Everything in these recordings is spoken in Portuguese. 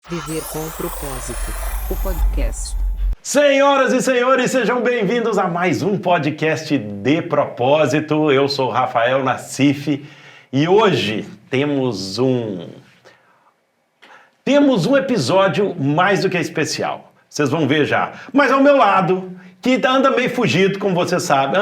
Viver com propósito, o podcast. Senhoras e senhores, sejam bem-vindos a mais um podcast de propósito. Eu sou Rafael Nassif e hoje temos um episódio mais do que especial. Vocês vão ver já. Mas ao meu lado, que anda meio fugido, como você sabe,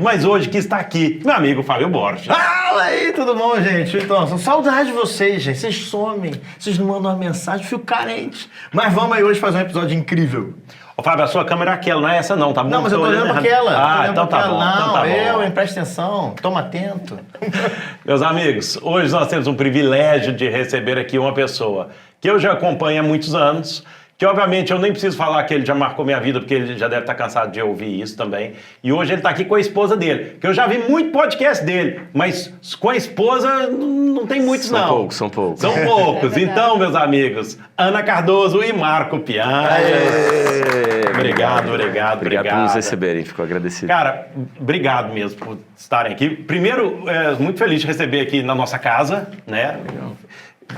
mas hoje que está aqui, meu amigo Fábio Borges. Fala aí, tudo bom, gente? Então, saudade de vocês, gente. Vocês somem, vocês não mandam uma mensagem, fico carente. Mas vamos aí hoje fazer um episódio incrível. Ô Fábio, a sua câmera é aquela, não é essa não, tá bom? Não, mas eu tô olhando pra aquela. Então tá bom. Não, presta atenção, toma atento. Meus amigos, hoje nós temos um privilégio de receber aqui uma pessoa que eu já acompanho há muitos anos, que obviamente eu nem preciso falar que ele já marcou minha vida, porque ele já deve estar cansado de ouvir isso também. E hoje ele está aqui com a esposa dele, que eu já vi muito podcast dele, mas com a esposa não tem muitos não. São poucos. São poucos. Então, meus amigos, Ana Cardoso e Marco Piana. Obrigado por nos receberem, fico agradecido. Cara, obrigado mesmo por estarem aqui. Primeiro, muito feliz de receber aqui na nossa casa, né? Legal.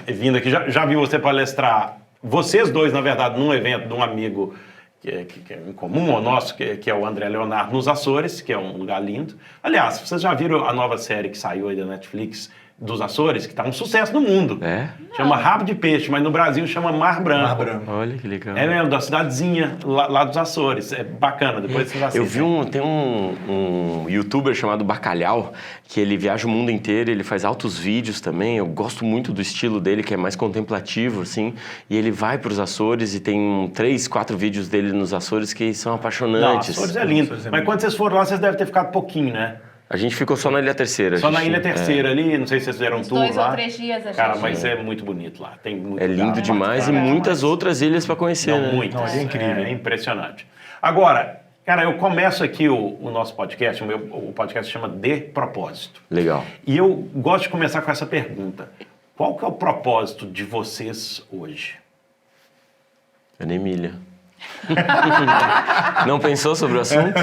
Vindo aqui, já vi você palestrar. Vocês dois, na verdade, num evento de um amigo que é em comum ao nosso, que é o André Leonardo, nos Açores, que é um lugar lindo. Aliás, vocês já viram a nova série que saiu aí da Netflix, dos Açores, que tá um sucesso no mundo. É? Chama Rabo de Peixe, mas no Brasil chama Mar Branco. Mar Branco. Olha que legal. É mesmo, da cidadezinha lá dos Açores. É bacana, depois vocês assistem. Eu vi tem um youtuber chamado Bacalhau, que ele viaja o mundo inteiro, ele faz altos vídeos também. Eu gosto muito do estilo dele, que é mais contemplativo, assim. E ele vai para os Açores e tem 3, 4 vídeos dele nos Açores que são apaixonantes. Não, Açores é lindo. Mas quando vocês foram lá, vocês devem ter ficado pouquinho, né? A gente ficou só na Ilha Terceira. Na Ilha Terceira ali, não sei se vocês fizeram um tour 2 lá. ou 3 dias a gente... Cara, mas é muito bonito lá. Tem muito É lindo demais e muitas outras ilhas para conhecer, Não, né? muitas. É incrível. É impressionante. Agora, cara, eu começo aqui o nosso podcast, o podcast chama De Propósito. Legal. E eu gosto de começar com essa pergunta. Qual que é o propósito de vocês hoje? Ana Emília. Não pensou sobre o assunto?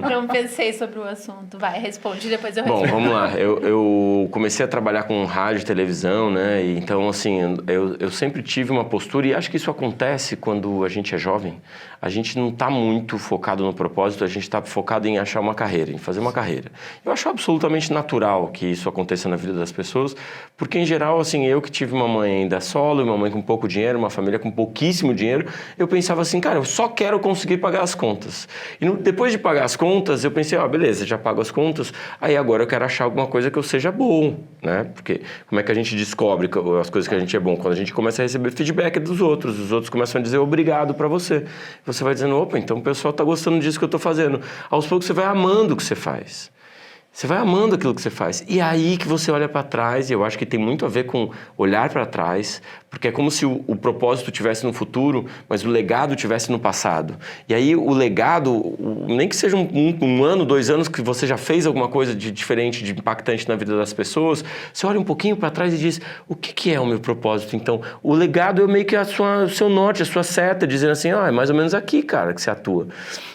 Não pensei sobre o assunto. Vai, responde, depois eu Bom, respondo. vamos lá. Eu comecei a trabalhar com rádio e televisão, né? E então, assim, eu sempre tive uma postura, e acho que isso acontece quando a gente é jovem. A gente não está muito focado no propósito, a gente está focado em achar uma carreira, em fazer uma carreira. Eu acho absolutamente natural que isso aconteça na vida das pessoas, porque, em geral, assim, eu que tive uma mãe ainda solo, uma mãe com pouco dinheiro, uma família com pouquíssimo dinheiro, eu pensava assim, cara, eu só quero conseguir pagar as contas. E depois de pagar as contas, eu pensei, beleza, já pago as contas, aí agora eu quero achar alguma coisa que eu seja bom, né? Porque como é que a gente descobre as coisas que a gente é bom? Quando a gente começa a receber feedback dos outros, os outros começam a dizer obrigado pra você. Você vai dizendo, opa, então o pessoal tá gostando disso que eu tô fazendo. Aos poucos você vai amando o que você faz. Você vai amando aquilo que você faz. E aí que você olha para trás, e eu acho que tem muito a ver com olhar para trás, porque é como se o propósito tivesse no futuro, mas o legado tivesse no passado. E aí o legado, nem que seja um ano, 2 anos que você já fez alguma coisa de diferente, de impactante na vida das pessoas, você olha um pouquinho para trás e diz, o que é o meu propósito? Então, o legado é meio que o seu norte, a sua seta, dizendo assim, é mais ou menos aqui, cara, que você atua.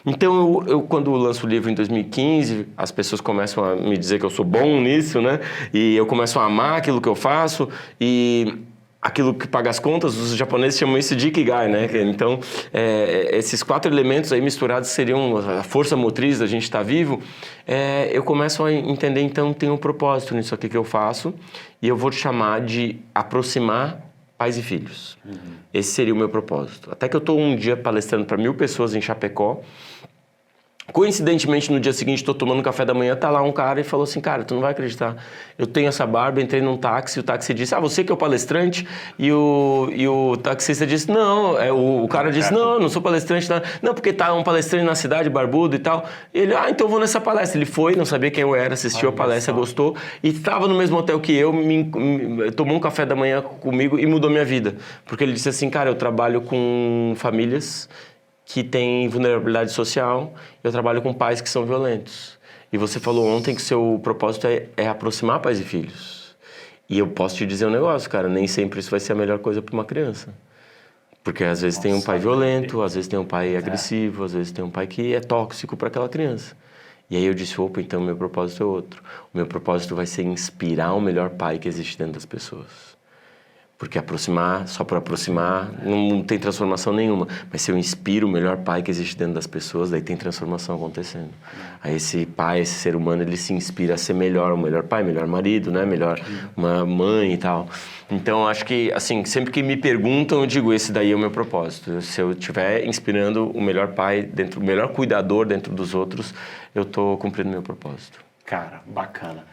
Então, eu quando lanço o livro em 2015, as pessoas começam a me dizer que eu sou bom nisso, né? E eu começo a amar aquilo que eu faço e aquilo que paga as contas, os japoneses chamam isso de Ikigai, né? Então, esses 4 elementos aí misturados seriam a força motriz da gente estar vivo. Eu começo a entender, então, tem um propósito nisso aqui que eu faço e eu vou chamar de aproximar pais e filhos. Uhum. Esse seria o meu propósito. Até que eu estou um dia palestrando para 1000 pessoas em Chapecó. Coincidentemente, no dia seguinte, estou tomando café da manhã, tá lá um cara e falou assim, cara, tu não vai acreditar, eu tenho essa barba, entrei num táxi, o táxi disse, você que é o palestrante? E o taxista disse, não, o cara disse, não, não sou palestrante, não, porque tá um palestrante na cidade, barbudo e tal. Ele, então eu vou nessa palestra. Ele foi, não sabia quem eu era, assistiu a palestra, gostou, e estava no mesmo hotel que eu, tomou um café da manhã comigo e mudou minha vida. Porque ele disse assim, cara, eu trabalho com famílias que têm vulnerabilidade social, eu trabalho com pais que são violentos. E você falou ontem que seu propósito é aproximar pais e filhos. E eu posso te dizer um negócio, cara, nem sempre isso vai ser a melhor coisa para uma criança. Porque às vezes tem um pai violento, às vezes tem um pai agressivo, às vezes tem um pai que é tóxico para aquela criança. E aí eu disse, então o meu propósito é outro. O meu propósito vai ser inspirar o melhor pai que existe dentro das pessoas. Porque aproximar, só por aproximar, não tem transformação nenhuma. Mas se eu inspiro o melhor pai que existe dentro das pessoas, daí tem transformação acontecendo. Aí esse pai, esse ser humano, ele se inspira a ser melhor, o melhor pai, melhor marido, né? Melhor uma mãe e tal. Então, acho que, assim, sempre que me perguntam, eu digo, esse daí é o meu propósito. Se eu estiver inspirando o melhor pai, o melhor cuidador dentro dos outros, eu estou cumprindo meu propósito. Cara, bacana.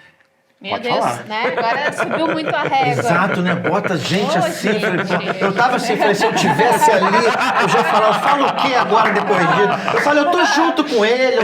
Meu Pode Deus, falar. né? Agora subiu muito a régua. Exato, né? Bota gente Ô, assim. gente. Falei, pô, eu tava assim, falei, se eu tivesse ali, eu já falava, fala o que agora depois disso? Eu falei, eu tô junto com ele,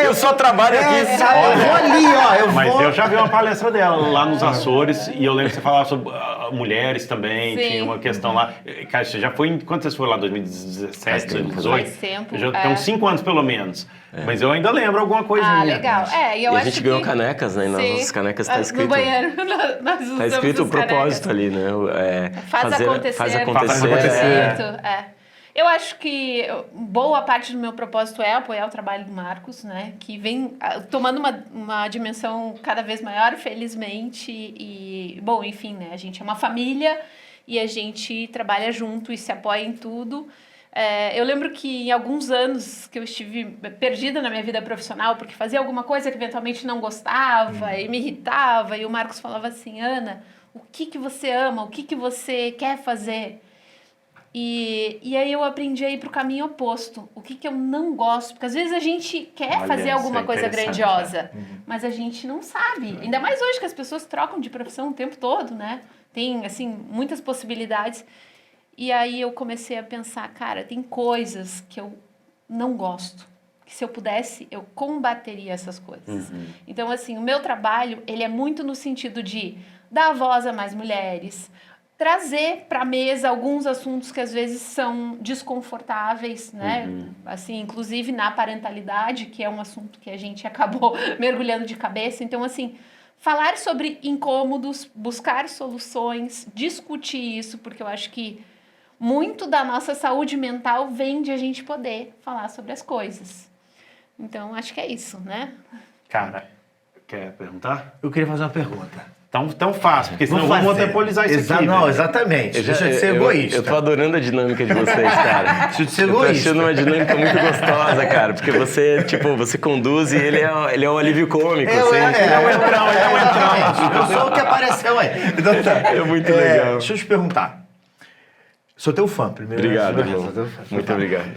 Eu só trabalho aqui. sabe, eu vou ali, ó, Mas vou... eu já vi uma palestra dela lá nos Açores e eu lembro que você falava sobre mulheres também, Sim. tinha uma questão lá. Cara, você já foi, quando você foi lá, 2017, Faz tempo. 2018? Faz tempo, Já tem uns 5 anos pelo menos. Mas eu ainda lembro alguma coisinha. Ah, legal. E eu E a acho gente ganhou que... canecas, né? E nas Sim. nossas canecas tá escrito... No banheiro, nós usamos Tá escrito o as canecas. propósito ali, né? Faz acontecer. Faz Faz acontecer. Perfeito, Eu acho que boa parte do meu propósito é apoiar o trabalho do Marcos, né? Que vem tomando uma dimensão cada vez maior, felizmente. E, bom, enfim, né? A gente é uma família e a gente trabalha junto e se apoia em tudo. Eu lembro que em alguns anos que eu estive perdida na minha vida profissional, porque fazia alguma coisa que eventualmente não gostava e me irritava, e o Marcos falava assim, Ana, o que você ama, o que você quer fazer? E aí eu aprendi a ir para o caminho oposto. O que eu não gosto? Porque às vezes a gente quer Olha, fazer isso alguma é coisa interessante, grandiosa, mas a gente não sabe. Ainda mais hoje que as pessoas trocam de profissão o tempo todo, né? Tem, assim, muitas possibilidades. E aí eu comecei a pensar, cara, tem coisas que eu não gosto. Que se eu pudesse, eu combateria essas coisas. Então, assim, o meu trabalho, ele é muito no sentido de dar voz a mais mulheres, trazer para a mesa alguns assuntos que às vezes são desconfortáveis, né? Assim, inclusive na parentalidade, que é um assunto que a gente acabou mergulhando de cabeça. Então, assim, falar sobre incômodos, buscar soluções, discutir isso, porque eu acho que muito da nossa saúde mental vem de a gente poder falar sobre as coisas. Então, acho que é isso, né? Cara, quer perguntar? Eu queria fazer uma pergunta. Tão fácil, porque senão vamos monopolizar isso aqui. Não, velho. exatamente. Deixa de ser egoísta. Eu tô adorando a dinâmica de vocês, cara. Deixa de ser Eu tô egoísta. achando uma dinâmica muito gostosa, cara. Porque você, tipo, você conduz e ele é um alívio cômico, assim. Ele é um entrão. Eu sou o que apareceu aí. Então, tá. É muito legal. Deixa eu te perguntar. Sou teu fã, primeiro. Obrigado, Sou irmão. teu fã. Muito obrigado.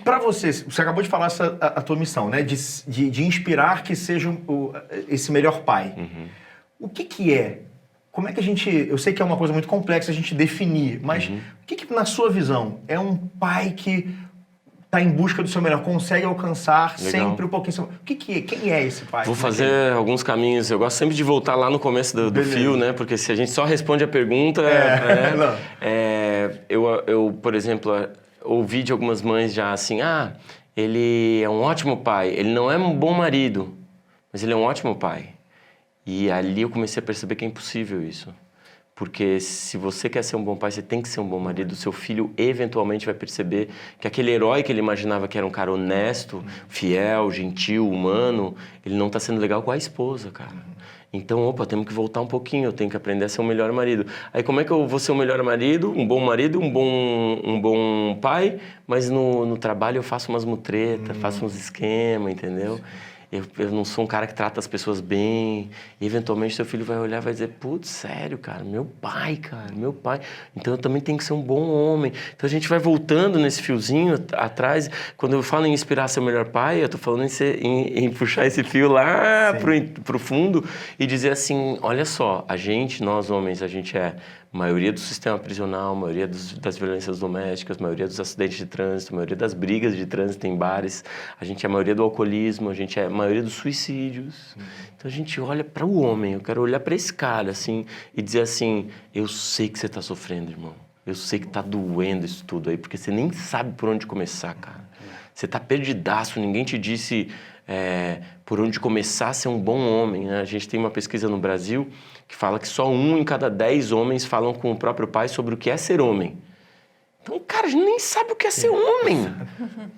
Para você acabou de falar a tua missão, né? De inspirar que seja esse melhor pai. O que é? Como é que a gente... Eu sei que é uma coisa muito complexa a gente definir, mas o que na sua visão é um pai que está em busca do seu melhor, consegue alcançar Legal. sempre um pouquinho... Quem é esse pai? Vou fazer alguns caminhos. Eu gosto sempre de voltar lá no começo do fio, né? Porque se a gente só responde a pergunta... não. Eu, por exemplo, ouvi de algumas mães já assim... ele é um ótimo pai. Ele não é um bom marido, mas ele é um ótimo pai. E ali eu comecei a perceber que é impossível isso. Porque se você quer ser um bom pai, você tem que ser um bom marido. O seu filho eventualmente vai perceber que aquele herói que ele imaginava que era um cara honesto, fiel, gentil, humano, ele não está sendo legal com a esposa, cara. Então, temos que voltar um pouquinho, eu tenho que aprender a ser um melhor marido. Aí como é que eu vou ser um melhor marido, um bom pai, mas no trabalho eu faço umas mutretas, faço uns esquemas, entendeu? Eu não sou um cara que trata as pessoas bem. E eventualmente seu filho vai olhar e vai dizer, putz, sério, cara, meu pai. Então eu também tenho que ser um bom homem. Então a gente vai voltando nesse fiozinho atrás. Quando eu falo em inspirar ser o melhor pai, eu tô falando em puxar esse fio lá pro fundo e dizer assim, olha só, nós homens, a gente é maioria do sistema prisional, maioria das violências domésticas, maioria dos acidentes de trânsito, maioria das brigas de trânsito em bares, a gente é a maioria do alcoolismo, a gente é a maioria dos suicídios. Então a gente olha para o homem, eu quero olhar para esse cara assim e dizer assim, eu sei que você está sofrendo, irmão. Eu sei que tá doendo isso tudo aí, porque você nem sabe por onde começar, cara. Você tá perdidaço, ninguém te disse por onde começar a ser um bom homem, né? A gente tem uma pesquisa no Brasil que fala que só 1 em cada 10 homens falam com o próprio pai sobre o que é ser homem. Então, cara, a gente nem sabe o que é ser homem.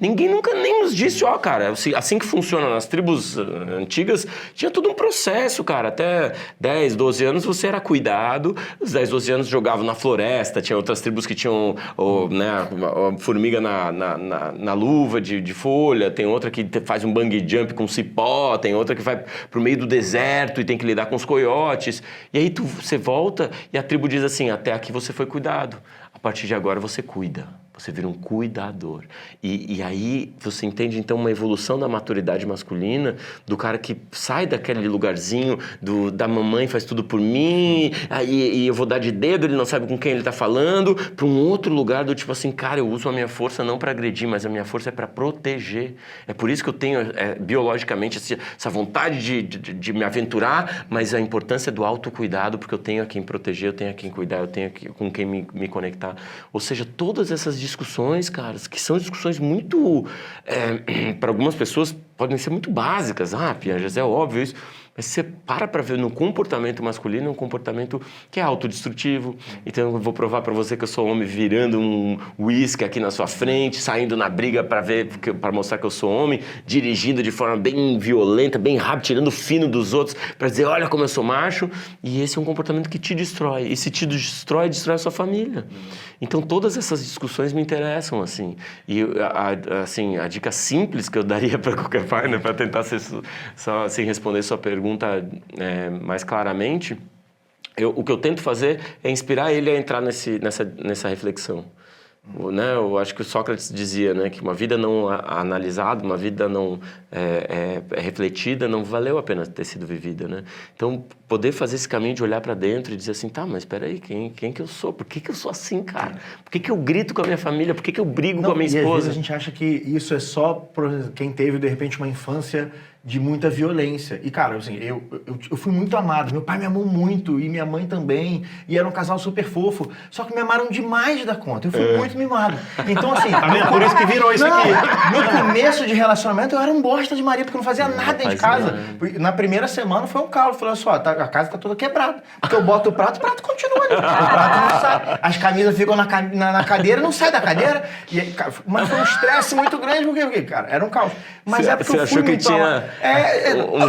Ninguém nunca nem nos disse, ó, cara, assim que funciona nas tribos antigas, tinha todo um processo, cara. Até 10, 12 anos você era cuidado, os 10, 12 anos jogavam na floresta, tinha outras tribos que tinham a formiga na luva de folha, tem outra que faz um bungee jump com cipó, tem outra que vai pro meio do deserto e tem que lidar com os coiotes. E aí você volta e a tribo diz assim, até aqui você foi cuidado. A partir de agora você cuida, você vira um cuidador. E aí você entende então uma evolução da maturidade masculina, do cara que sai daquele lugarzinho da mamãe faz tudo por mim, e eu vou dar de dedo, ele não sabe com quem ele tá falando, para um outro lugar do tipo assim, cara, eu uso a minha força não para agredir, mas a minha força é para proteger. É por isso que eu tenho biologicamente essa vontade de me aventurar, mas a importância do autocuidado, porque eu tenho a quem proteger, eu tenho a quem cuidar, eu tenho com quem me conectar. Ou seja, todas essas discussões, caras, que são discussões muito, para algumas pessoas, podem ser muito básicas. Pianjas, é óbvio isso. Mas você para ver no comportamento masculino, é um comportamento que é autodestrutivo. Então eu vou provar para você que eu sou homem virando um uísque aqui na sua frente, saindo na briga para mostrar que eu sou homem, dirigindo de forma bem violenta, bem rápida, tirando o fino dos outros para dizer, olha como eu sou macho. E esse é um comportamento que te destrói. E se te destrói a sua família. Então todas essas discussões me interessam, assim. E a dica simples que eu daria para qualquer pai, né, para tentar só assim, responder sua pergunta mais claramente, o que eu tento fazer é inspirar ele a entrar nessa reflexão. Né? Eu acho que o Sócrates dizia, né, que uma vida não analisada, uma vida não refletida, não valeu a pena ter sido vivida. Né? Então, poder fazer esse caminho de olhar para dentro e dizer assim, tá, mas espera aí, quem que eu sou? Por que eu sou assim, cara? Por que eu grito com a minha família? Por que eu brigo com a minha esposa? Às vezes a gente acha que isso é só por quem teve, de repente, uma infância de muita violência. E, cara, assim, eu fui muito amado. Meu pai me amou muito, e minha mãe também. E era um casal super fofo. Só que me amaram demais da conta. Eu fui muito mimado. Então, assim... Tá vendo? Por isso que virou isso aqui. No começo de relacionamento, eu era um bosta de Maria, porque eu não fazia nada dentro de casa. Na primeira semana, foi um caos. Eu falei, olha só, a casa tá toda quebrada. Porque eu boto o prato continua ali. O prato não sai. As camisas ficam na cadeira, não sai da cadeira. Mas foi um estresse muito grande, porque, cara, era um caos. Mas é porque eu fui muito amado.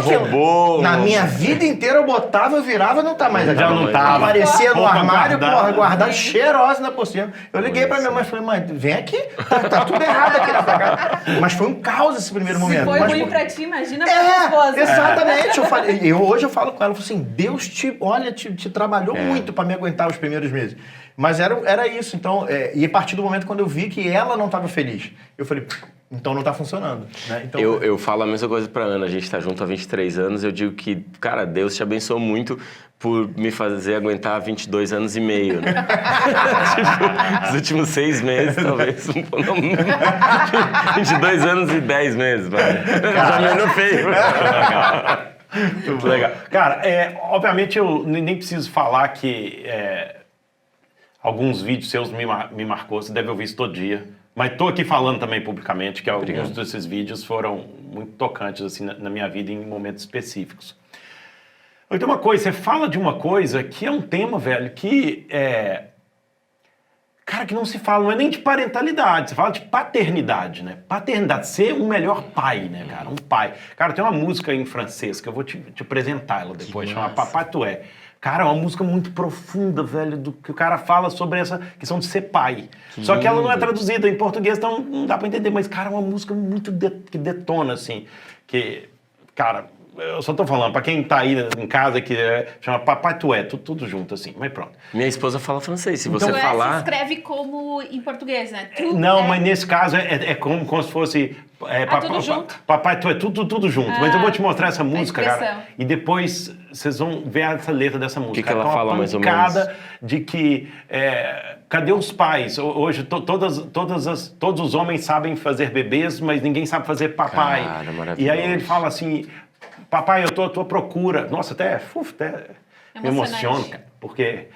Robô. Na minha vida inteira eu botava, eu virava, não tá mais aqui. Já não tava. Aparecia no armário, guardada. guardado, cheirosa ainda por cima. Eu liguei pra minha mãe e falei, mãe, vem aqui, tá tudo errado aqui na tua casa. Mas foi um caos esse primeiro momento. Foi Mas, ruim pra ti, imagina pra tua esposa. Exatamente. Hoje eu falo com ela, eu falo assim, Deus te trabalhou muito pra me aguentar os primeiros meses. Mas era isso, então, e a partir do momento quando eu vi que ela não estava feliz, eu falei, então não tá funcionando, né? Então, eu falo a mesma coisa pra Ana, a gente tá junto há 23 anos, eu digo que, cara, Deus te abençoou muito por me fazer aguentar 22 anos e meio, né? Tipo, os últimos 6 meses, talvez, 22 anos e 10 meses, vai. Já menos feio. Muito legal. Cara, obviamente eu nem preciso falar que alguns vídeos seus me marcou, você deve ouvir isso todo dia. Mas tô aqui falando também publicamente que alguns desses vídeos foram muito tocantes assim, na minha vida em momentos específicos. Então uma coisa, você fala de uma coisa que é um tema, velho, que cara, que não se fala, não é nem de parentalidade, você fala de paternidade, né? Paternidade, ser um melhor pai, né, cara? Um pai. Cara, tem uma música em francês que eu vou te apresentar ela depois, chama Papai Tu É. Cara, é uma música muito profunda, velho, do que o cara fala sobre essa questão de ser pai. Só que ela não é traduzida em português, então não dá pra entender. Mas, cara, é uma música muito que detona, assim. Que, cara, eu só tô falando, pra quem tá aí em casa, que chama Papai Tu É, tudo junto, assim. Mas pronto. Minha esposa fala francês, se você Então, falar... se escreve como em português, né? Mas nesse caso é como se fosse... tudo junto. Papai Tu É, tudo junto. Mas eu vou te mostrar essa música, cara. expressão. E depois vocês vão ver essa letra dessa música. Que ela fala mais ou menos? Pancada de que... cadê os pais? Hoje todos os homens sabem fazer bebês, mas ninguém sabe fazer papai. Cara, maravilhoso. E aí ele fala assim... Papai, eu tô à tua procura. Nossa, até me emociono, cara. Porque...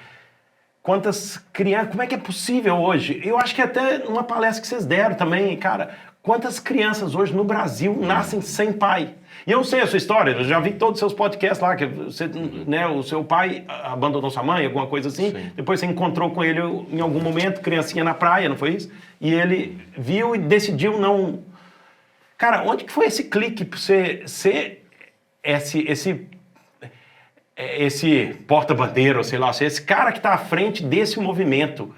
Quantas crianças... Como é que é possível hoje? Eu acho que até numa palestra que vocês deram também, cara... Quantas crianças hoje no Brasil nascem sem pai? E eu sei a sua história, eu já vi todos os seus podcasts lá, que você, né, o seu pai abandonou sua mãe, alguma coisa assim, depois você encontrou com ele em algum momento, criancinha na praia, não foi isso? E ele viu e decidiu não... Cara, onde que foi esse clique pra você ser esse porta-bandeira, ou sei lá, esse cara que tá à frente desse movimento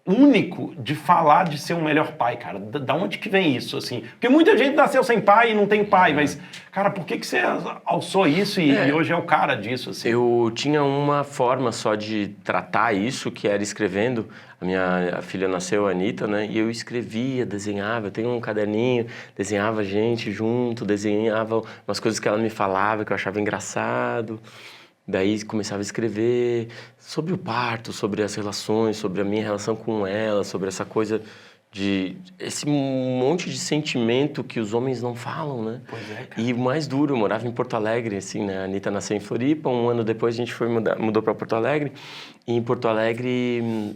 único de falar de ser um melhor pai, cara? Da onde que vem isso, assim? Porque muita gente nasceu sem pai e não tem pai, mas, cara, por que você alçou isso e hoje é o cara disso, assim? Eu tinha uma forma só de tratar isso, que era escrevendo. A minha filha nasceu, a Anitta, né? E eu escrevia, desenhava, eu tenho um caderninho, desenhava gente junto, desenhava umas coisas que ela me falava, que eu achava engraçado. Daí começava a escrever sobre o parto, sobre as relações, sobre a minha relação com ela, sobre essa coisa de... esse monte de sentimento que os homens não falam, né? Pois é, cara. E o mais duro, eu morava em Porto Alegre, assim, né? A Anitta nasceu em Floripa, um ano depois a gente mudou para Porto Alegre. E em Porto Alegre...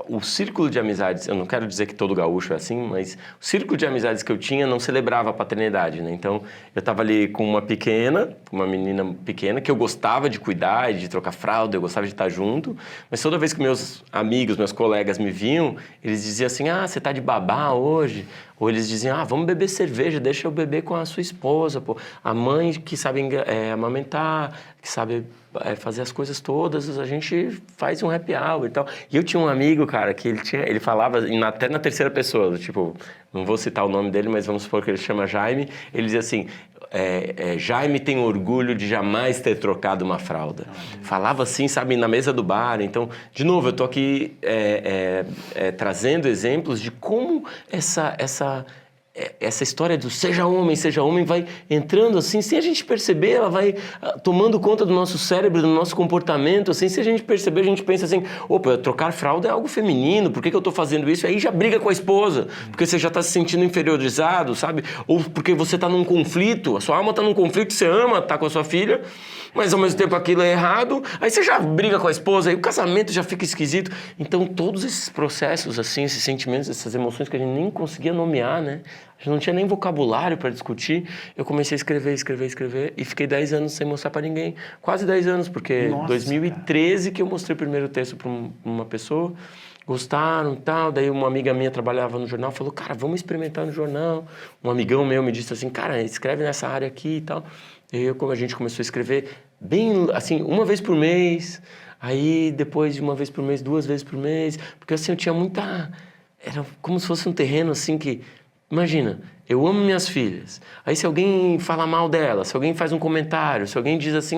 o círculo de amizades, eu não quero dizer que todo gaúcho é assim, mas o círculo de amizades que eu tinha não celebrava a paternidade, né? Então, eu estava ali com uma menina pequena, que eu gostava de cuidar, de trocar fralda, eu gostava de estar junto, mas toda vez que meus amigos, meus colegas me viam, eles diziam assim, você tá de babá hoje? Ou eles diziam, vamos beber cerveja, deixa eu beber com a sua esposa, pô. A mãe que sabe amamentar, que sabe fazer as coisas todas, a gente faz um happy hour e tal. E eu tinha um amigo, cara, que ele falava até na terceira pessoa, tipo, não vou citar o nome dele, mas vamos supor que ele chama Jaime, ele dizia assim, Jaime tem orgulho de jamais ter trocado uma fralda. Falava assim, sabe, na mesa do bar. Então, de novo, eu tô aqui trazendo exemplos de como essa história do seja homem, vai entrando assim, sem a gente perceber, ela vai tomando conta do nosso cérebro, do nosso comportamento, assim, se a gente perceber, a gente pensa assim, opa, trocar fralda é algo feminino, por que eu estou fazendo isso? Aí já briga com a esposa, porque você já está se sentindo inferiorizado, sabe? Ou porque você está num conflito, a sua alma está num conflito, você ama estar com a sua filha, mas ao mesmo tempo aquilo é errado, aí você já briga com a esposa, aí o casamento já fica esquisito. Então todos esses processos, assim, esses sentimentos, essas emoções que a gente nem conseguia nomear, né? A gente não tinha nem vocabulário para discutir. Eu comecei a escrever e fiquei 10 anos sem mostrar para ninguém. Quase 10 anos, porque em 2013 cara. Que eu mostrei o primeiro texto para uma pessoa. Gostaram e tal, daí uma amiga minha trabalhava no jornal, falou, cara, vamos experimentar no jornal. Um amigão meu me disse assim, cara, escreve nessa área aqui e tal. E aí a gente começou a escrever bem, assim, uma vez por mês, aí depois de uma vez por mês, 2 vezes por mês, porque assim, eu tinha muita... Era como se fosse um terreno assim que... Imagina, eu amo minhas filhas, aí se alguém fala mal delas, se alguém faz um comentário, se alguém diz assim,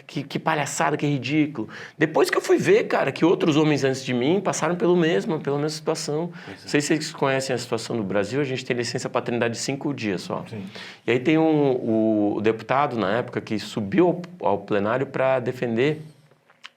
que palhaçada, que ridículo. Depois que eu fui ver, cara, que outros homens antes de mim passaram pela mesma situação. Não sei se vocês conhecem a situação do Brasil, a gente tem licença paternidade de 5 dias só. Sim. E aí tem o deputado, na época, que subiu ao plenário para defender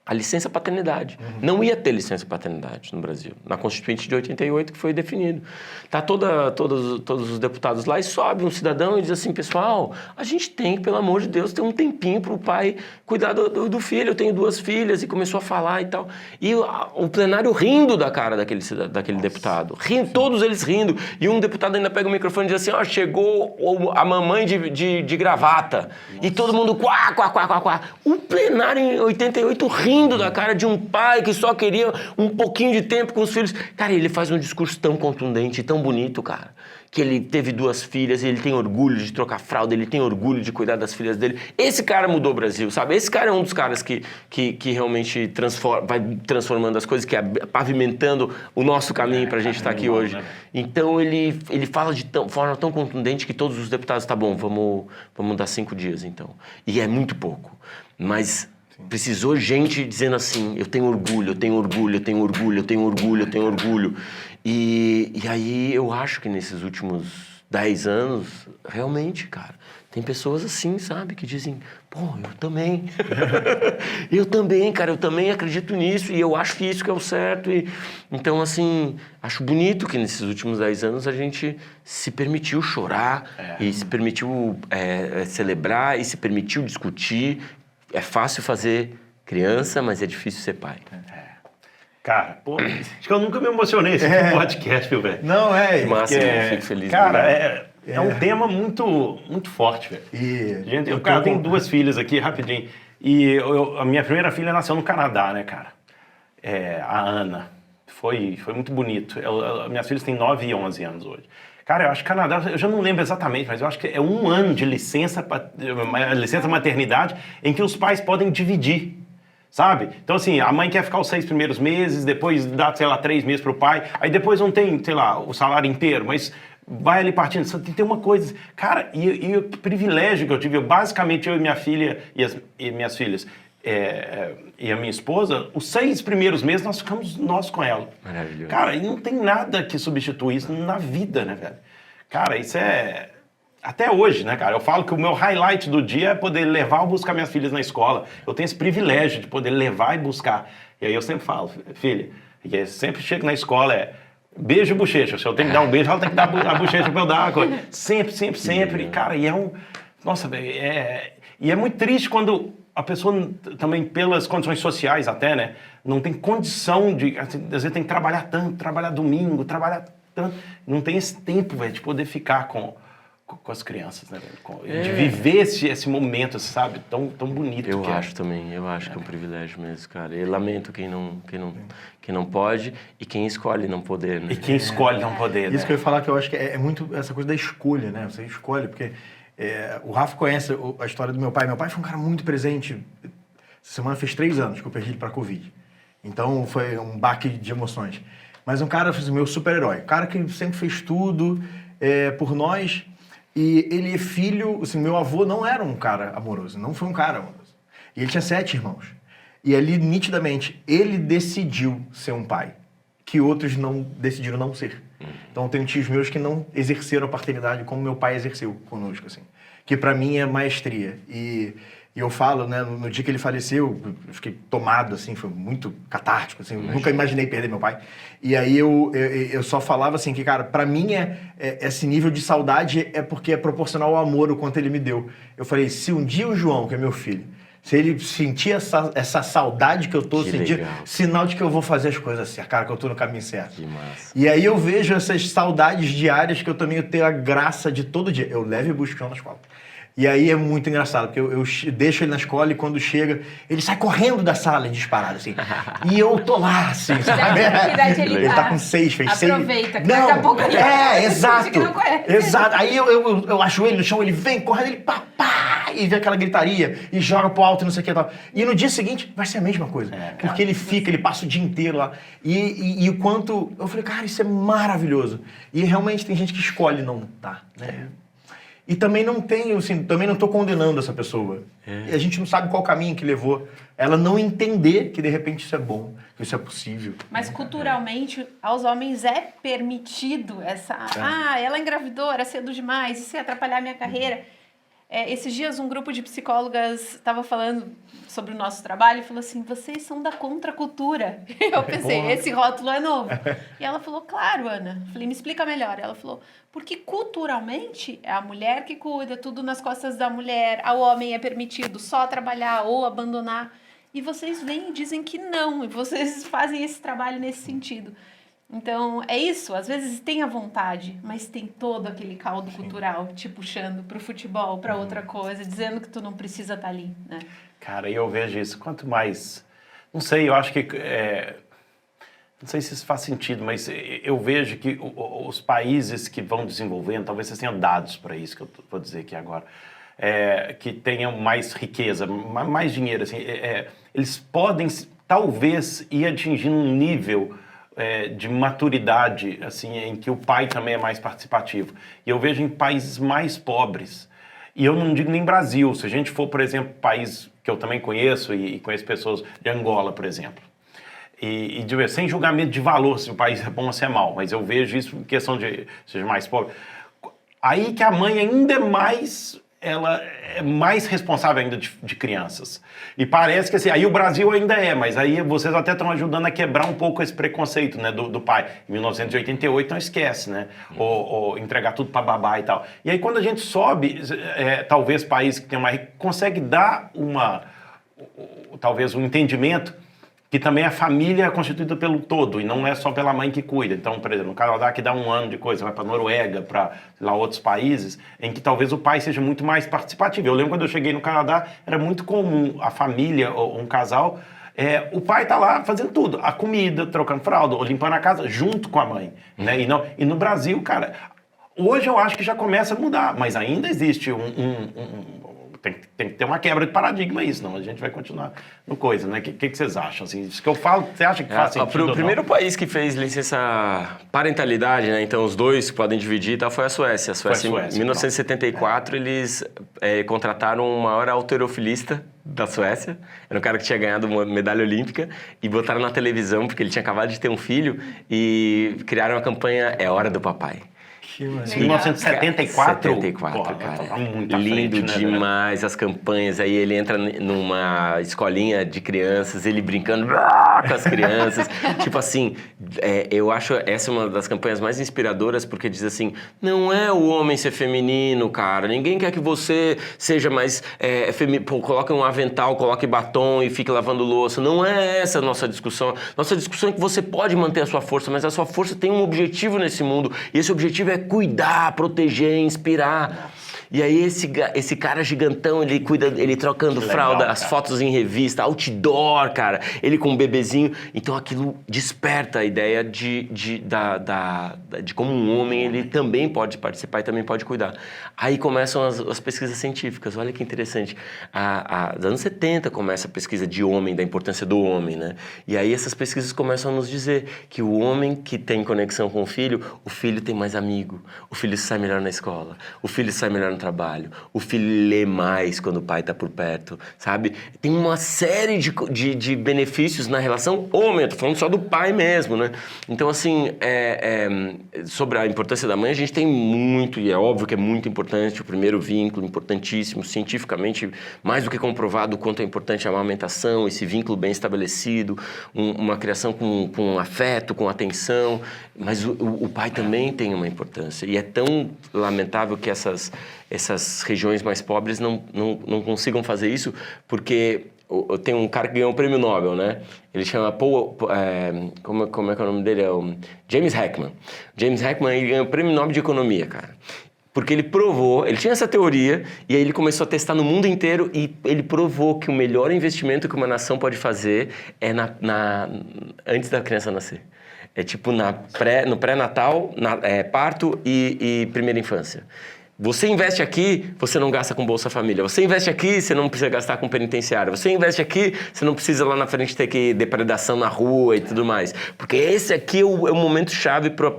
a licença paternidade. Não ia ter licença paternidade no Brasil. Na Constituinte de 88 que foi definido. Tá todos os deputados lá e sobe um cidadão e diz assim, pessoal, a gente tem que, pelo amor de Deus, ter um tempinho para o pai cuidar do filho. Eu tenho 2 filhas e começou a falar e tal. E o plenário rindo da cara daquele deputado. Rindo, todos eles rindo. E um deputado ainda pega o microfone e diz assim, chegou a mamãe de gravata. Nossa. E todo mundo quá. O plenário em 88 rindo da cara de um pai que só queria um pouquinho de tempo com os filhos. Cara, ele faz um discurso tão contundente, tão bonito, cara, que ele teve 2 filhas, ele tem orgulho de trocar fralda, ele tem orgulho de cuidar das filhas dele. Esse cara mudou o Brasil, sabe? Esse cara é um dos caras que realmente vai transformando as coisas, que é pavimentando o nosso caminho pra gente estar aqui hoje. Né? Então, ele fala de forma tão contundente que todos os deputados, tá bom, vamos dar 5 dias, então. E é muito pouco, mas... Precisou gente dizendo assim, eu tenho orgulho. E aí eu acho que nesses últimos 10 anos, realmente, cara, tem pessoas assim, sabe, que dizem, pô, eu também. Eu também, cara, eu também acredito nisso e eu acho que isso que é o certo. Então, assim, acho bonito que nesses últimos 10 anos a gente se permitiu chorar e se permitiu celebrar e se permitiu discutir. É fácil fazer criança, mas é difícil ser pai. Cara, pô, acho que eu nunca me emocionei esse podcast, viu, velho? Não, Que massa, eu fico feliz. Cara, obrigado. é um tema muito forte, velho. E Gente, eu tenho 2 filhas aqui, rapidinho. E a minha primeira filha nasceu no Canadá, né, cara? A Ana. Foi muito bonito. Minhas filhas têm 9 e 11 anos hoje. Cara, eu acho que Canadá, eu já não lembro exatamente, mas eu acho que é 1 ano de licença maternidade em que os pais podem dividir, sabe? Então, assim, a mãe quer ficar os 6 primeiros meses, depois dá, sei lá, 3 meses pro pai, aí depois não tem, sei lá, o salário inteiro, mas vai ali partindo. Só tem uma coisa, cara, e o privilégio que eu tive, basicamente eu e minha filha e minhas filhas, e a minha esposa, os 6 primeiros meses nós ficamos com ela. Maravilhoso. Cara, e não tem nada que substitui isso na vida, né, velho? Cara, isso é... Até hoje, né, cara? Eu falo que o meu highlight do dia é poder levar ou buscar minhas filhas na escola. Eu tenho esse privilégio de poder levar e buscar. E aí eu sempre falo, filha, e eu sempre chego na escola, beijo e bochecha. Se eu tenho que dar um beijo, ela tem que dar a bochecha pra eu dar uma coisa. Sempre. Cara, e Nossa, velho, E é muito triste quando a pessoa também, pelas condições sociais até, né, não tem condição de... Assim, às vezes tem que trabalhar tanto, trabalhar domingo, trabalhar tanto... Não tem esse tempo, velho, de poder ficar com as crianças, né, velho? De viver esse momento, sabe? Tão bonito Eu que acho também, eu acho que é um privilégio mesmo, cara. E lamento quem não pode e quem escolhe não poder, né? E quem escolhe não poder, isso né? que eu ia falar, que eu acho que é muito essa coisa da escolha, né? Você escolhe, porque o Rafa conhece a história do meu pai. Meu pai foi um cara muito presente. Essa semana fez 3 anos que eu perdi ele pra Covid. Então foi um baque de emoções. Mas um cara, assim, meu super-herói. Um cara que sempre fez tudo por nós. E ele é filho... Assim, meu avô não era um cara amoroso. Não foi um cara amoroso. E ele tinha 7 irmãos. E ali, nitidamente, ele decidiu ser um pai. Que outros decidiram não ser. Então, tem tios meus que não exerceram a paternidade como meu pai exerceu conosco, assim. Que pra mim é maestria. E eu falo, né, no dia que ele faleceu, eu fiquei tomado, assim, foi muito catártico, assim, eu nunca imaginei perder meu pai. E aí eu só falava assim que, cara, pra mim esse nível de saudade é porque é proporcional ao amor, o quanto ele me deu. Eu falei, se um dia o João, que é meu filho, se ele sentir essa saudade que eu tô sentindo, sinal de que eu vou fazer as coisas certas, cara, que eu tô no caminho certo. Que massa. E aí eu vejo essas saudades diárias que eu também tenho a graça de todo dia. Eu levo e busco na escola. E aí é muito engraçado, porque eu deixo ele na escola e quando chega, ele sai correndo da sala disparado, assim. E eu tô lá, assim, sabe? Que idade ele Ele tá com 6, fez 6. Aproveita, que daqui a pouco ele exato. que não conhece. Exato. Aí eu acho ele no chão, ele vem correndo, ele pá, e vê aquela gritaria, e joga pro alto e não sei o que e tal. E no dia seguinte vai ser a mesma coisa. Porque ele passa o dia inteiro lá. E o quanto... Eu falei, cara, isso é maravilhoso. E realmente tem gente que escolhe não tá, né? E também não tenho, assim, também não tô condenando essa pessoa. E a gente não sabe qual caminho que levou ela não entender que de repente isso é bom, que isso é possível. Mas culturalmente, aos homens é permitido essa... ela engravidou, era cedo demais, isso ia atrapalhar a minha carreira. Esses dias um grupo de psicólogas estava falando sobre o nosso trabalho e falou assim, vocês são da contracultura. Eu pensei, esse rótulo é novo. E ela falou, claro, Ana. Falei, me explica melhor. Ela falou, porque culturalmente é a mulher que cuida, tudo nas costas da mulher, ao homem é permitido só trabalhar ou abandonar. E vocês vêm e dizem que não, e vocês fazem esse trabalho nesse sentido. Então, é isso, às vezes tem a vontade, mas tem todo aquele caldo cultural te puxando pro futebol, pra outra coisa, dizendo que tu não precisa estar ali, né? Cara, eu vejo isso, quanto mais... Não sei, eu acho que... Não sei se isso faz sentido, mas eu vejo que os países que vão desenvolvendo, talvez vocês tenham dados para isso, que eu vou dizer aqui agora, que tenham mais riqueza, mais dinheiro, assim, eles podem, talvez, ir atingindo um nível... de maturidade, assim, em que o pai também é mais participativo. E eu vejo em países mais pobres, e eu não digo nem Brasil, se a gente for, por exemplo, país que eu também conheço, e conheço pessoas de Angola, por exemplo, e sem julgamento de valor, se o país é bom ou se é mau, mas eu vejo isso em questão de seja mais pobre, aí que a mãe ainda é mais... ela é mais responsável ainda de crianças. E parece que assim, aí o Brasil ainda mas aí vocês até estão ajudando a quebrar um pouco esse preconceito, né, do pai. Em 1988 não esquece, né? Ou entregar tudo para babá e tal. E aí quando a gente sobe, talvez países que tem mais, consegue dar talvez um entendimento que também a família é constituída pelo todo, e não é só pela mãe que cuida. Então, por exemplo, no Canadá que dá 1 ano de coisa, vai para Noruega, para outros países, em que talvez o pai seja muito mais participativo. Eu lembro quando eu cheguei no Canadá, era muito comum a família ou um casal, o pai tá lá fazendo tudo, a comida, trocando fralda, ou limpando a casa, junto com a mãe. Né? E no Brasil, cara, hoje eu acho que já começa a mudar, mas ainda existe tem que ter uma quebra de paradigma aí, senão a gente vai continuar no coisa, né? O que vocês acham? Assim, isso que eu falo, você acha que faz sentido? O primeiro país que fez licença parentalidade, né? Então os dois podem dividir e tal, foi a Suécia. A Suécia, em 1974, eles contrataram o maior halterofilista da Suécia. Era um cara que tinha ganhado uma medalha olímpica e botaram na televisão, porque ele tinha acabado de ter um filho, e criaram a campanha É Hora do Papai. Em 1974? 74, porra, cara. muito à Lindo frente, né, demais as campanhas. Aí ele entra numa escolinha de crianças, ele brincando com as crianças. Tipo assim, eu acho essa uma das campanhas mais inspiradoras, porque diz assim, não é o homem ser feminino, cara. Ninguém quer que você seja mais feminino. Coloque um avental, coloque batom e fique lavando louça. Não é essa a nossa discussão. Nossa discussão é que você pode manter a sua força, mas a sua força tem um objetivo nesse mundo. E esse objetivo é cuidar, proteger, inspirar. E aí esse cara gigantão, ele cuida, ele trocando fralda, as fotos em revista, outdoor, cara, ele com um bebezinho. Então aquilo desperta a ideia de como um homem, ele também pode participar e também pode cuidar. Aí começam as pesquisas científicas, olha que interessante. Nos anos 70 começa a pesquisa de homem, da importância do homem, né? E aí essas pesquisas começam a nos dizer que o homem que tem conexão com o filho tem mais amigo, o filho sai melhor na escola, o filho sai melhor no trabalho, o filho lê mais quando o pai está por perto, sabe? Tem uma série de benefícios na relação homem, eu tô falando só do pai mesmo, né? Então, assim, sobre a importância da mãe, a gente tem muito, e é óbvio que é muito importante, o primeiro vínculo, importantíssimo, cientificamente, mais do que comprovado o quanto é importante a amamentação, esse vínculo bem estabelecido, uma criação com afeto, com atenção, mas o pai também tem uma importância, e é tão lamentável que essas regiões mais pobres não consigam fazer isso, porque tem um cara que ganhou um prêmio Nobel, né? Ele chama como é que é o nome dele? É o James Heckman. James Heckman, ele ganhou o prêmio Nobel de Economia, cara. Porque ele provou, ele tinha essa teoria, e aí ele começou a testar no mundo inteiro, e ele provou que o melhor investimento que uma nação pode fazer é antes da criança nascer. É tipo no pré-natal, parto e primeira infância. Você investe aqui, você não gasta com Bolsa Família. Você investe aqui, você não precisa gastar com penitenciário. Você investe aqui, você não precisa lá na frente ter que depredação na rua e tudo mais. Porque esse aqui é o momento chave para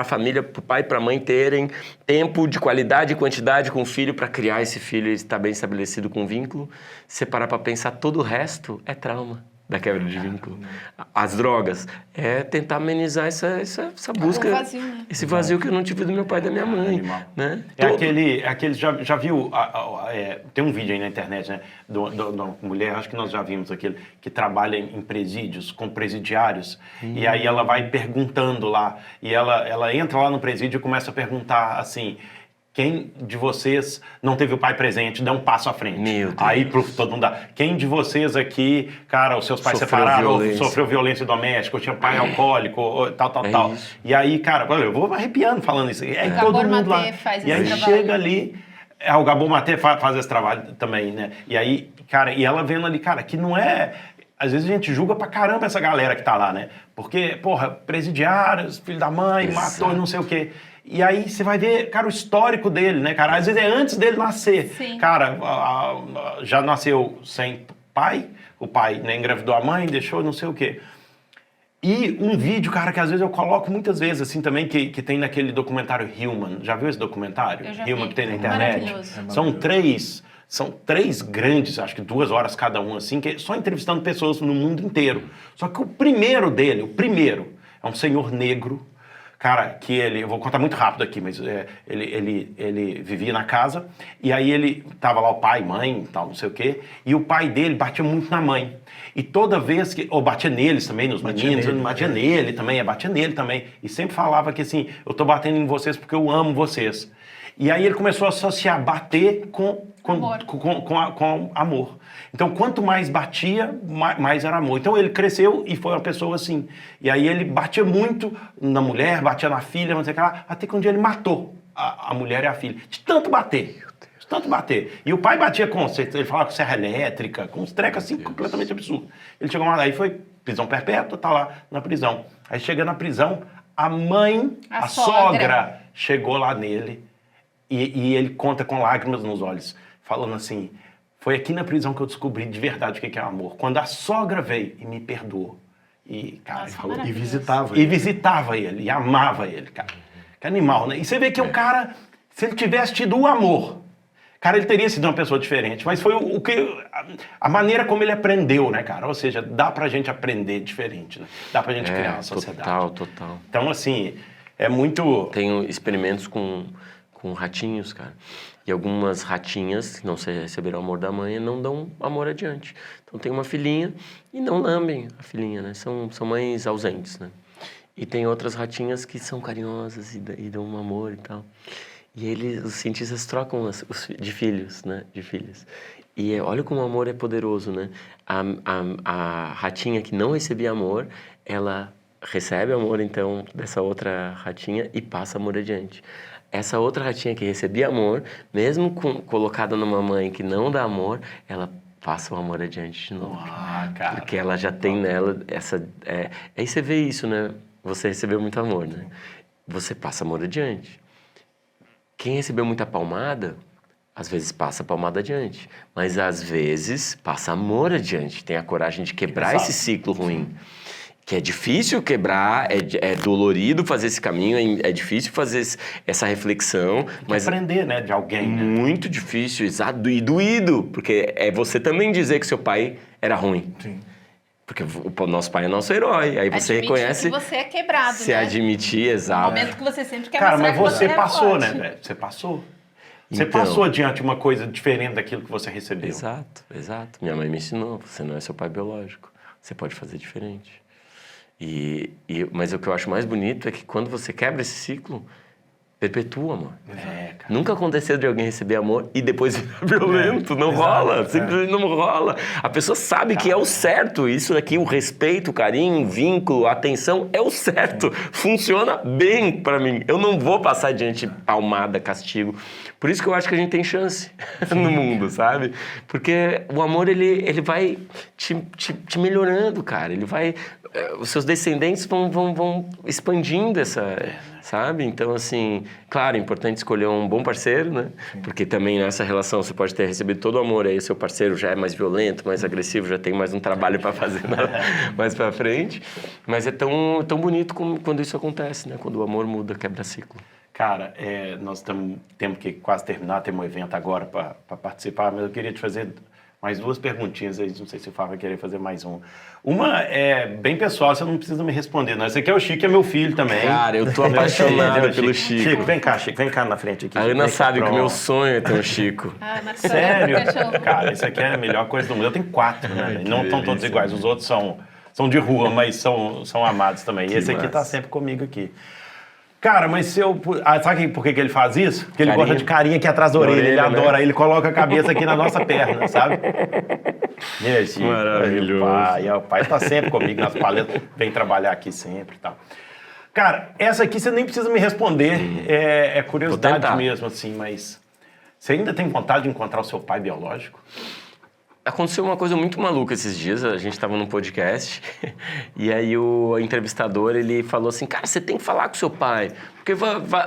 a família, para o pai e para a mãe terem tempo de qualidade e quantidade com o filho para criar esse filho e estar bem estabelecido com o vínculo. Se parar para pensar, todo o resto é trauma da quebra de vínculo. As drogas é tentar amenizar essa busca, o vazio, né? Esse vazio que eu não tive do meu pai e da minha mãe, né? Aquele já viu, tem um vídeo aí na internet, né, de uma mulher, acho que nós já vimos aquele, que trabalha em presídios, com presidiários, e aí ela vai perguntando lá, e ela entra lá no presídio e começa a perguntar assim, quem de vocês não teve o pai presente, dá um passo à frente. Meu Deus. Aí todo mundo dá. Quem de vocês aqui, cara, os seus pais separaram, ou sofreu violência doméstica, ou tinha pai alcoólico, ou tal. Isso. E aí, cara, olha, eu vou arrepiando falando isso. Aí todo mundo lá. Faz e aí esse chega trabalho. ali, o Gabor Maté faz esse trabalho também, né? E aí, cara, e ela vendo ali, cara, que não é... Às vezes a gente julga pra caramba essa galera que tá lá, né? Porque, porra, presidiários, filho da mãe, Exato. matou e não sei o quê. E aí você vai ver, cara, o histórico dele, né, cara? Às vezes é antes dele nascer. Sim. Cara, já nasceu sem pai, o pai, né, engravidou a mãe, deixou não sei o quê. E um vídeo, cara, que às vezes eu coloco muitas vezes, assim, também, que tem naquele documentário Human. Já viu esse documentário? Eu já Human, vi. que tem na internet? Maravilhoso. São três grandes, acho que 2 horas cada um, assim, que só entrevistando pessoas no mundo inteiro. Só que o primeiro dele, é um senhor negro, cara, que eu vou contar muito rápido aqui, mas ele vivia na casa, e aí ele tava lá o pai, mãe, tal, não sei o quê, e o pai dele batia muito na mãe. E toda vez que... Ou batia neles também, nos meninos, batia nele também, e sempre falava que assim, eu tô batendo em vocês porque eu amo vocês. E aí ele começou a associar bater com Amor. Com amor. Então, quanto mais batia, mais era amor. Então, ele cresceu e foi uma pessoa assim. E aí ele batia muito na mulher, batia na filha, não sei o que lá, até que um dia ele matou a mulher e a filha. De tanto bater. De tanto bater. E o pai batia ele falava com serra elétrica, com uns trecos assim completamente absurdos. Ele chegou lá, aí foi prisão perpétua, tá lá na prisão. Aí chega na prisão, a mãe, a sogra, chegou lá nele e ele conta com lágrimas nos olhos, falando assim, foi aqui na prisão que eu descobri de verdade o que é amor. Quando a sogra veio e me perdoou. E, cara, Nossa, ele falou, E visitava. e visitava ele, e amava ele, cara. Que animal, né? E você vê que o cara, se ele tivesse tido o amor, cara, ele teria sido uma pessoa diferente. Mas foi a maneira como ele aprendeu, né, cara? Ou seja, dá pra gente aprender diferente, né? Dá pra gente criar uma sociedade. Total. Então, assim, é muito... Tenho experimentos com ratinhos, cara. E algumas ratinhas que não receberam o amor da mãe não dão amor adiante. Então tem uma filhinha e não lambem a filhinha, né? São mães ausentes, né? E tem outras ratinhas que são carinhosas e dão um amor e tal. E os cientistas trocam de filhos, né? De filhas. E olha como o amor é poderoso, né? A ratinha que não recebia amor, ela recebe amor, então, dessa outra ratinha e passa amor adiante. Essa outra ratinha que recebia amor, mesmo colocada numa mãe que não dá amor, ela passa o amor adiante de novo. Cara. Porque ela já tem nela essa... Aí você vê isso, né? Você recebeu muito amor, né? Você passa amor adiante. Quem recebeu muita palmada, às vezes passa a palmada adiante. Mas às vezes passa amor adiante. Tem a coragem de quebrar esse ciclo ruim. Que é difícil quebrar, é dolorido fazer esse caminho, é difícil fazer essa reflexão. Mas aprender, né, de alguém. Né? Muito difícil, exato, e doído. Porque é você também dizer que seu pai era ruim. Sim. Porque o nosso pai é nosso herói. Aí você Admitir reconhece... que você é quebrado, se né? admitir, No exato. momento que você sempre quer Cara, mostrar mas que você é passou, forte. né, velho? Você passou. Você Então. passou adiante uma coisa diferente daquilo que você recebeu. Exato. Minha mãe me ensinou, você não é seu pai biológico. Você pode fazer diferente. Mas o que eu acho mais bonito é que quando você quebra esse ciclo, perpetua, amor. Cara. Nunca aconteceu de alguém receber amor e depois virar violento. Não rola. Simplesmente não rola. A pessoa sabe que é o certo. Isso aqui, o respeito, o carinho, o vínculo, a atenção, é o certo. Funciona bem pra mim. Eu não vou passar adiante palmada, castigo. Por isso que eu acho que a gente tem chance no mundo, sabe? Porque o amor, ele vai te melhorando, cara. Ele vai... Os seus descendentes vão expandindo sabe? Então, assim, claro, é importante escolher um bom parceiro, né? Porque também nessa relação você pode ter recebido todo o amor, aí o seu parceiro já é mais violento, mais agressivo, já tem mais um trabalho para fazer mais para frente. Mas é tão bonito quando isso acontece, né? Quando o amor muda, quebra ciclo. Cara, nós temos que quase terminar, temos um evento agora para participar, mas eu queria te fazer mais duas perguntinhas aí, não sei se o Fábio vai querer fazer mais uma. Uma é bem pessoal, você não precisa me responder, não. Esse aqui é o Chico, é meu filho também. Cara, eu tô apaixonado pelo Chico. Chico, vem cá na frente aqui. A Ana sabe que o meu Pronto. sonho é ter um Chico. Ah, Marcos, Sério? cachorro. Cara, isso aqui é a melhor coisa do mundo. Eu tenho 4, né? Não estão todos iguais, os outros são de rua, mas são amados também. E esse aqui tá sempre comigo aqui. Cara, mas se eu... sabe por que ele faz isso? Porque ele gosta de carinha aqui atrás da orelha, ele adora. Né? Ele coloca a cabeça aqui na nossa perna, sabe? Esse, maravilhoso. O pai tá sempre comigo nas paletas, vem trabalhar aqui sempre e tal. Cara, essa aqui você nem precisa me responder, é curiosidade mesmo, assim, mas... Você ainda tem vontade de encontrar o seu pai biológico? Aconteceu uma coisa muito maluca esses dias, a gente estava num podcast e aí o entrevistador, ele falou assim, cara, você tem que falar com seu pai, porque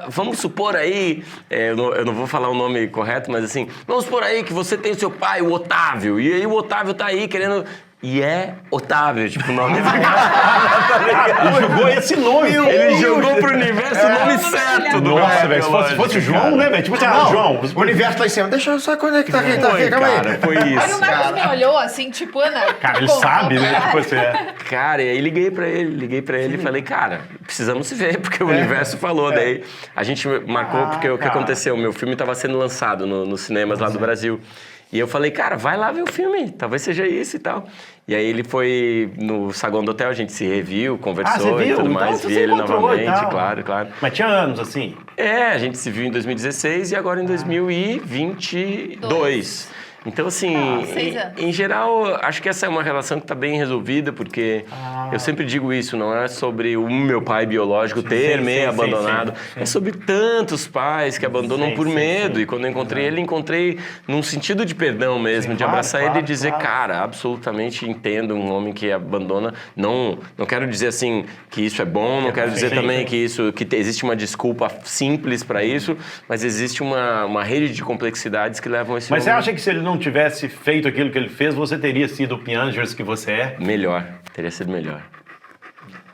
vamos supor aí, eu não vou falar o nome correto, mas assim, vamos supor aí que você tem o seu pai, o Otávio, e aí o Otávio tá aí querendo... E é Otávio, tipo, o nome do cara. Ele jogou esse nome. Ele jogou pro universo o nome certo do Nossa, velho, se fosse o João, né, velho? Tipo assim, João. O universo tá em cima. Deixa eu só conectar aqui, tá aqui, calma aí. Foi Aí isso. o Marcos me olhou assim, tipo, Ana... Cara, ele sabe, né? Tipo assim, Cara, e aí liguei pra ele e falei, cara, precisamos se ver, porque o universo falou. Daí a gente marcou, porque o que aconteceu? Meu filme tava sendo lançado nos cinemas lá do Brasil. E eu falei, cara, vai lá ver o filme, talvez seja isso e tal. E aí ele foi no saguão do hotel, a gente se reviu, conversou você e viu? tudo Então mais, você vi se ele encontrou e novamente, tal. claro, claro. Mas tinha anos, assim. A gente se viu em 2016 e agora em 2022. Então, assim, 6 anos. em geral, acho que essa é uma relação que está bem resolvida, porque eu sempre digo isso, não é sobre o meu pai biológico ter sim, me sim, abandonado, é sobre tantos pais que abandonam Sim, por sim, medo. sim. E quando eu encontrei ele, encontrei num sentido de perdão mesmo, Sim, de claro, abraçar ele e claro, dizer, claro. cara, absolutamente entendo um homem que abandona. Não quero dizer assim que isso é bom, não quero dizer sim, também sim. que existe uma desculpa simples para isso, mas existe uma rede de complexidades que levam esse Mas você homem acha que se ele não tivesse feito aquilo que ele fez, você teria sido o Piangers que você é? melhor, teria sido melhor.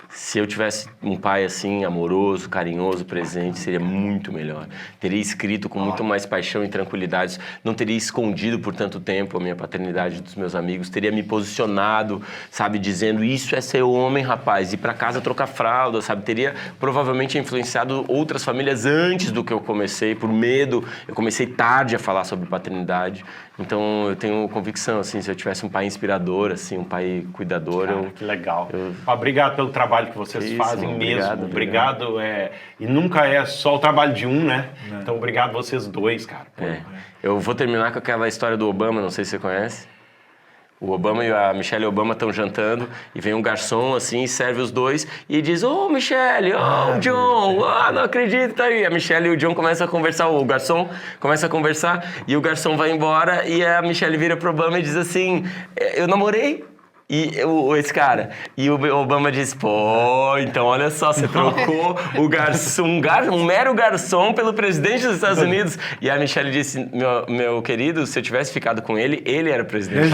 Se eu tivesse um pai assim, amoroso, carinhoso, presente, seria muito melhor. Teria escrito com muito mais paixão e tranquilidade. Não teria escondido por tanto tempo a minha paternidade dos meus amigos. Teria me posicionado, sabe, dizendo isso é ser homem, rapaz. Ir pra casa trocar fralda, sabe. Teria provavelmente influenciado outras famílias antes do que eu comecei, por medo. Eu comecei tarde a falar sobre paternidade. Então eu tenho convicção, assim, se eu tivesse um pai inspirador, assim, um pai cuidador, Cara, que legal. Obrigado pelo trabalho que vocês Isso, fazem obrigado, mesmo. Obrigado. E nunca é só o trabalho de um, né? Então, obrigado vocês dois, cara. Pô. Eu vou terminar com aquela história do Obama, não sei se você conhece. O Obama e a Michelle Obama estão jantando e vem um garçom assim, serve os dois e diz: Ô Michelle, John, não acredito, tá aí. A Michelle e o John começam a conversar, o garçom começa a conversar e o garçom vai embora e a Michelle vira pro Obama e diz assim: eu namorei. E esse cara. E o Obama diz, pô, então olha só, você trocou o garçom, um mero garçom pelo presidente dos Estados Unidos. E a Michelle disse, meu querido, se eu tivesse ficado com ele, ele era presidente.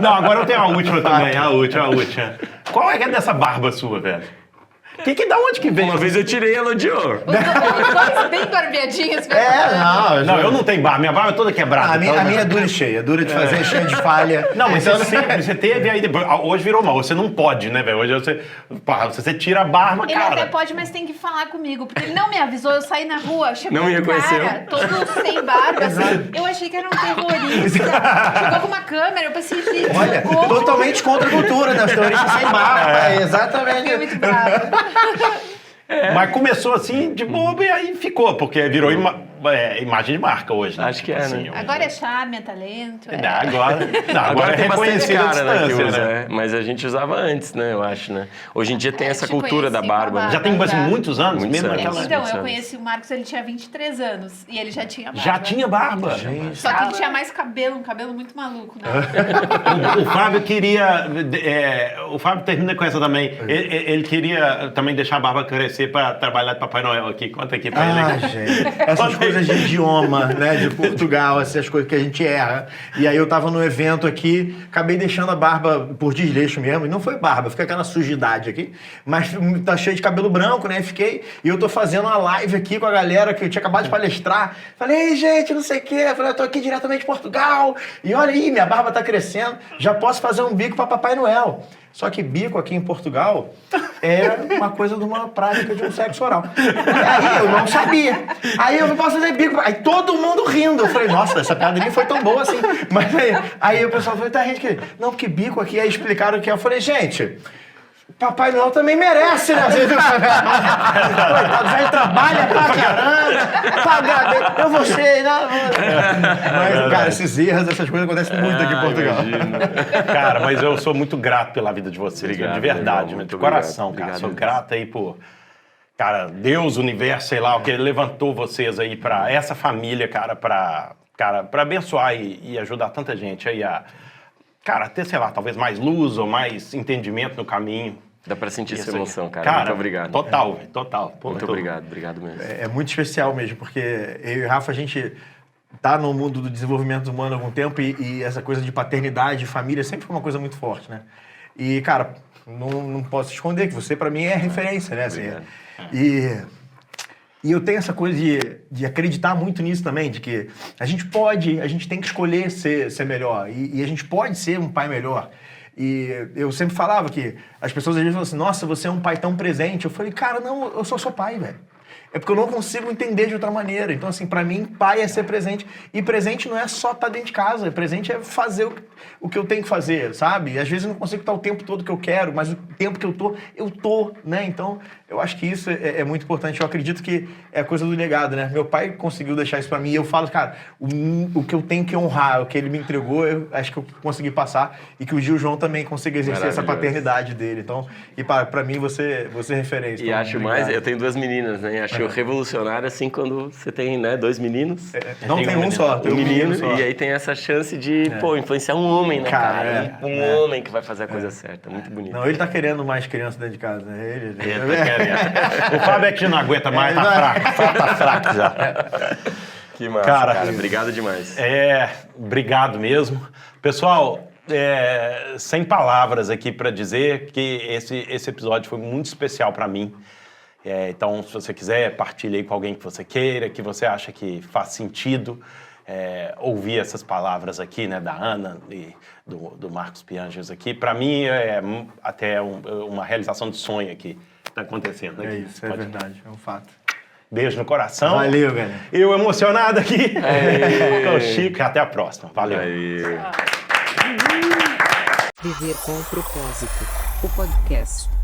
Não, agora eu tenho a última também, a última. Qual é que é dessa barba sua, velho? Da onde que vem? Uma vez eu tirei, ela odiou. Os dois bem barbeadinhos. Não, eu não tenho barba, minha barba é toda quebrada. A minha é dura e cheia, dura de fazer, cheia de falha. Não, mas você teve aí depois. Hoje virou mal. Você não pode, né, velho? Hoje você tira a barba, Ele cara. até pode, mas tem que falar comigo, porque ele não me avisou. Eu saí na rua, chegou Não me um cara, reconheceu? todo sem barba, assim. Eu achei que era um terrorista. Chegou com uma câmera, eu pensei, gente, Olha, socorro. totalmente contra a cultura, né? Os terroristas sem barba, exatamente. Fiquei muito brava. Mas começou assim, de bobo, e aí ficou, porque virou imagem de marca hoje, né? Acho que é, né? Agora é charme, é talento. Não, agora é tem bastante reconhecido a cara, né, que distância, usa, né? Mas a gente usava antes, né, eu acho, né? Hoje em dia tem essa te cultura da conheci com a barba. né? Já tem assim, Já. muitos anos, Muitos mesmo anos. naquela... Então, muitos eu anos. conheci o Marcos, ele tinha 23 anos. E ele já tinha barba. Já tinha barba. Só que ele tinha mais cabelo, um cabelo muito maluco, né? O Fábio queria... o Fábio termina com essa também. Ele queria também deixar a barba crescer para trabalhar de Papai Noel aqui. Conta aqui pra ele. Ah, gente. Essas coisas de idioma, né? De Portugal, essas coisas que a gente erra. E aí eu tava no evento aqui, acabei deixando a barba por desleixo mesmo. E não foi barba, fica aquela sujidade aqui. Mas tá cheio de cabelo branco, né? E eu tô fazendo uma live aqui com a galera que eu tinha acabado de palestrar. Falei, ei, gente, não sei o quê. Falei, eu tô aqui diretamente de Portugal. E olha aí, minha barba tá crescendo. Já posso fazer um bico pra Papai Noel. Só que bico aqui em Portugal é uma coisa de uma prática de um sexo oral. E aí eu não sabia. Aí eu não posso fazer bico. Aí todo mundo rindo. Eu falei, nossa, essa piada nem foi tão boa assim. Mas aí o pessoal falou, tá, gente, que... não, porque bico aqui. Aí explicaram o que é. Eu falei, gente... Papai Noel também merece, né? Coitado, velho trabalha pra caramba, paga bem, eu vou ser, né? Mas, cara, esses erros, essas coisas acontecem muito aqui em Portugal. Cara, mas eu sou muito grato pela vida de vocês. Obrigado, de verdade, irmão, né? muito De coração, obrigado. cara. Obrigado Sou grato aí por... Cara, Deus, universo, sei lá, o que ele levantou vocês aí pra essa família, cara, pra abençoar e ajudar tanta gente aí a... Cara, ter, sei lá, talvez mais luz ou mais entendimento no caminho. Dá pra sentir essa Isso aí. emoção, cara. Muito obrigado. Total, velho, total. Pô, Muito obrigado mesmo. É muito especial mesmo, porque eu e o Rafa, a gente tá no mundo do desenvolvimento humano há algum tempo e essa coisa de paternidade, família, sempre foi uma coisa muito forte, né? E, cara, não posso esconder que você, pra mim, é referência, né? Assim, e eu tenho essa coisa de acreditar muito nisso também, de que a gente tem que escolher ser melhor e a gente pode ser um pai melhor. E eu sempre falava que as pessoas às vezes falam assim, nossa, você é um pai tão presente. Eu falei, cara, não, eu só sou pai, velho. É porque eu não consigo entender de outra maneira. Então, assim, pra mim, pai é ser presente. E presente não é só estar dentro de casa. Presente é fazer o que eu tenho que fazer, sabe? E às vezes eu não consigo estar o tempo todo que eu quero, mas o tempo que eu tô, né? Então, eu acho que isso é muito importante. Eu acredito que é a coisa do legado, né? Meu pai conseguiu deixar isso pra mim e eu falo, cara, o que eu tenho que honrar, o que ele me entregou, eu acho que eu consegui passar e que o Gil João também consiga exercer essa paternidade dele. Então, e pra mim, você é referência. E então, acho obrigado. mais, eu tenho 2 meninas, né? Acho revolucionário assim quando você tem, né, 2 meninos. Não tem um só, tem Um menino, só. e aí tem essa chance de, influenciar um homem, né, cara? Um homem que vai fazer a coisa certa. Muito bonito. Não, ele tá querendo mais criança dentro de casa, né? Ele Ele tá querendo. O Fábio é que não aguenta mais, tá fraco. O Fábio tá fraco já. Que massa, Cara, Obrigado demais. Obrigado mesmo. Pessoal, sem palavras aqui para dizer que esse episódio foi muito especial para mim. Então, se você quiser, partilhe aí com alguém que você queira, que você acha que faz sentido ouvir essas palavras aqui, né, da Ana e do Marcos Piangers aqui. Para mim, é até uma realização de sonho aqui que está acontecendo aqui. É isso, é verdade, é um fato. Beijo no coração. Valeu, galera. Eu emocionado aqui. Com o Chico. Até a próxima. Valeu. Viver com propósito. O podcast.